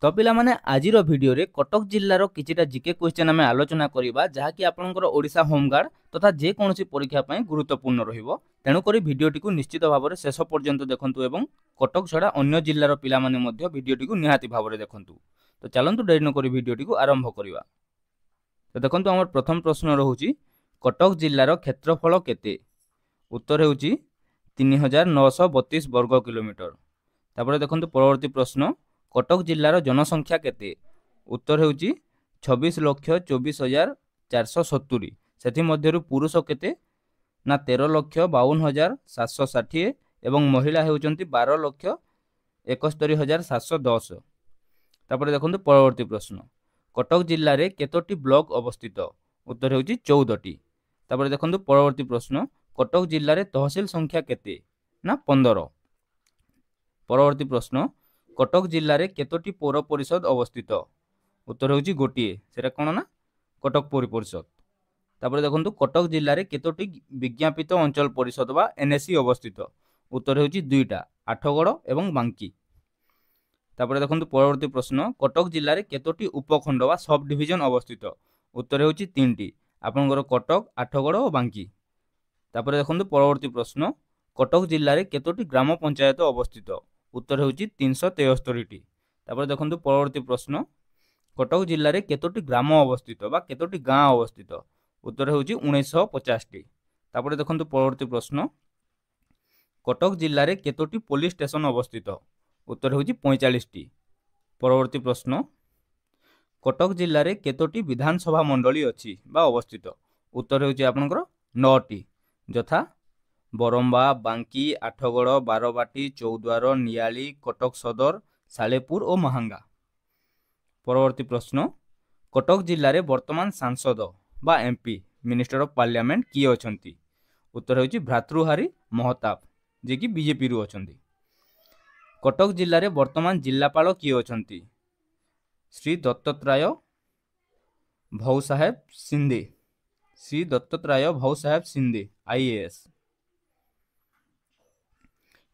तो पिला माने आजिर वीडियो रे कटक जिल्लार किछिटा जीके क्वेश्चन आमे आलोचना करिबा जहाँकि आपनकर ओडिशा होमगार्ड तथा जे कोनोसी परीक्षा पई गुरुत्वपूर्ण रहिबो। तेणु करी भिडियोटी को निश्चित भाବରେ शेष पर्यंत देखंतु एवं कटक छडा अन्य जिल्लार पिला माने मध्य भिडियोटी को निहाती भाବରେ देखंतु। तो चलंतु डेरी न करी भिडियोटी को आरंभ करिबा। तो देखंतु हमर प्रथम प्रश्न रहुची कटक जिल्लार क्षेत्रफल केते? उत्तर हेउची 3932 वर्ग किलोमीटर। तापर देखंतु परवर्ती प्रश्न कटक जिल्लार जनसंख्या केते? उत्तर हेउची 26,24,470। सेथि मध्यरु पुरुष केते ना 13,52,760 एवं महिला हेउचंती 12,71,710। तापर देखंतु परवर्ती प्रश्न कटक जिल्ला रे केतोटी ब्लॉक अवस्थित? उत्तर हेउची 14टी। तापर देखंतु परवर्ती प्रश्न कटक जिल्ला रे तहसील संख्या केते? ना 15। परवर्ती प्रश्न कटक जिल्ला रे केतोटी पौर परिषद अवस्थित? उत्तर हेउची गोटिए, सेटा कोन ना कटक पौर परिषद। तापर देखंतु कटक जिल्ला रे केतोटी विज्ञापित अंचल परिषद बा एनएससी अवस्थित? उत्तर हेउची दुईटा, आठगड़ एवं बांकी। तापर देखंतु परवर्ती प्रश्न कटक जिल्ला रे केतोटी उपखंड बा सब डिविजन अवस्थित? उत्तर हेउची 3टी, आपनकर कटक, आठगड़ और बांकी। तापर देखंतु परवर्ती प्रश्न कटक जिल्ला रे केतोटी ग्राम पंचायत अवस्थित? उत्तर हेउची 373टी। तापर देखंतु परवर्ती प्रश्न कटक जिल्ला रे केतोटी ग्राम अवस्थित बा केतोटी गाँ अवस्थित? उत्तर हेउची 1950टी। तापर देखंतु परवर्ती प्रश्न कटक जिल्ला रे केतोटी पुलिस स्टेशन अवस्थित? उत्तर हेउची 45टी। परवर्ती प्रश्न कटक जिल्ला रे केतोटी विधानसभा मंडली अछि बा अवस्थित? उत्तर हेउची आपनकर 9टी, यथा बरम्बा, बांकी, आठगड़, बारबाटी, चौद्वार, नियाली, कटक सदर, सालेपुर और महांगा। परवर्ती प्रश्न कटक जिल्ला रे वर्तमान सांसद बा एमपी मिनिस्टर ऑफ पार्लियामेंट किए अछंती? उत्तर हेउची भ्रातृहारी महताब जे कि बीजेपी रु अछंती। कटक जिल्ला रे वर्तमान जिल्लापाल किए अछंती? श्री दत्तात्रेय भाऊ साहेब सिंधे, श्री दत्तात्रेय भाऊ साहेब सिंधे आईएएस।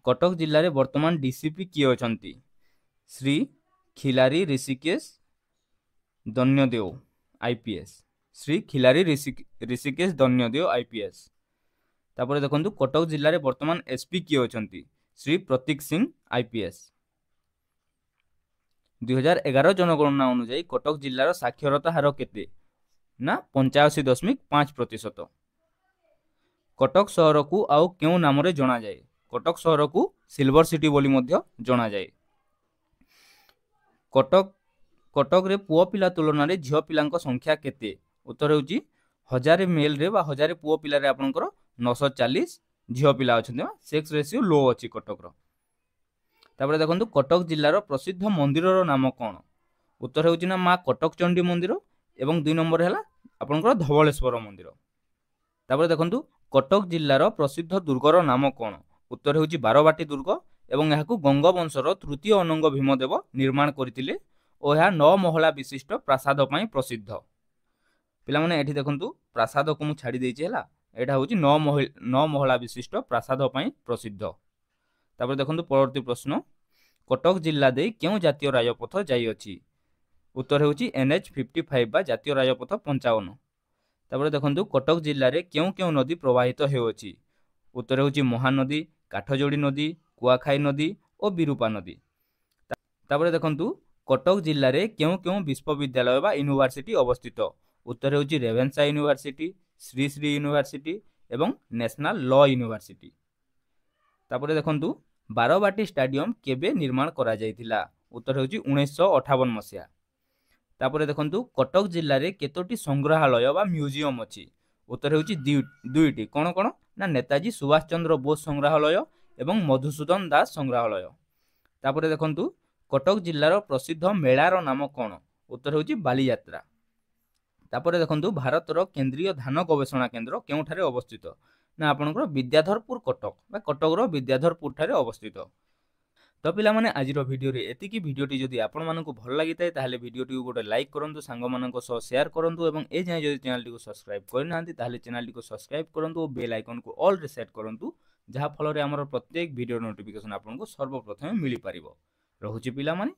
कटक जिल्ला रे वर्तमान डीसीपी किए अछंती? Shri Khilari Rishikesh Dnyandev IPS, Shri Khilari Rishikesh Dnyandev IPS. तापर देखंतु कटक जिल्ला रे वर्तमान एसपी किए अछंती? श्री प्रतीक सिंह आईपीएस। 2011 जनगणना अनुसार कटक जिल्लार साक्षरता हार केते? ना 85.5%। कटक सहर को आउ केउ नाम रे जणा जाए? कटक सहर को सिल्वर सिटी बोली मध्य जणा जाए। कटक रे पुओ पिला तुलना रे झियो पिलांक संख्या केते? उत्तर हेउची 1000 मेल रे बा 1000 पुओ पिला रे आपनकर 940 झियो पिला अछंती, सेक्स रेशियो लो अछि कटक रो। तापर देखंतु कटक जिल्लार प्रसिद्ध मंदिर रो नाम कोन? उत्तर हेउची ना मां कटक चंडी मंदिर एवं 2 नंबर हैला आपनकर धवळेश्वर मंदिर। तापर देखंतु कटक जिल्लार प्रसिद्ध दुर्गर नाम कोन? उत्तर हेउची बारबाटी दुर्ग एवं याकू गंगवंशर तृतीय अनंग भीमदेव निर्माण करथिले ओ या 9 महला विशिष्ट प्रासाद पई प्रसिद्ध। पिला माने एठी देखंतु प्रासाद को मु छाडी देछि हैला, एटा होची 9 महला विशिष्ट प्रासाद पई प्रसिद्ध। तापर देखंतु परवर्ती प्रश्न कटक जिल्ला दे केउ जातीय राजपथ जाई अछि? उत्तर हेउची एनएच 55 बा जातीय राजपथ 55। तापर देखंतु कटक जिल्ला रे केउ केउ नदी प्रवाहित हेउछि? उत्तर हेउची महानदी, काठजोड़ी नदी, कुआखाई नदी और बिरूपा नदी। तापर देखंतु कटक जिल्ला रे केउ केउ विश्वविद्यालय बा यूनिवर्सिटी अवस्थित? उत्तर हेउची रेवेन्सा यूनिवर्सिटी, श्री श्री यूनिवर्सिटी एवं नेशनल लॉ यूनिवर्सिटी। तापर देखंतु बारबाटी स्टेडियम केबे निर्माण करा जायतिला? उत्तर हेउची 1958 मसिया। तापर देखंतु कटक जिल्ला रे केतोटी संग्रहालय बा म्यूजियम अछि? उत्तर हेउची दुईटी, कोन कोन ना नेताजी सुभाष चंद्र बोस संग्रहालय एवं मधुसूदन दास संग्रहालय। तापर देखंतु कटक जिल्लार प्रसिद्ध मेलार नाम कोन? उत्तर हेउची बालीयात्रा। तापर देखंतु भारतर केंद्रीय धान गवेषणा केंद्र केउठारे अवस्थित? ना आपनकर विद्याधरपुर कटक बा कटकर विद्याधरपुर ठारे अवस्थित। तो पिला माने आजिर वीडियो रे एतिकी। वीडियोटी जदि आपण मानकु भल लागिताय ताहले वीडियोटी को गोटे लाइक करंतु, सांग मानक सह शेयर करंतु एवं ए जाय जदि चैनल टी को सब्सक्राइब करनांती ताहले चैनल टी को सब्सक्राइब करंतु और बेल आइकन को ऑल रे सेट करंतु, जहा फल रे हमर प्रत्येक वीडियो नोटिफिकेशन आपनको सर्वप्रथमे मिली परिबो। रहुची पिला माने।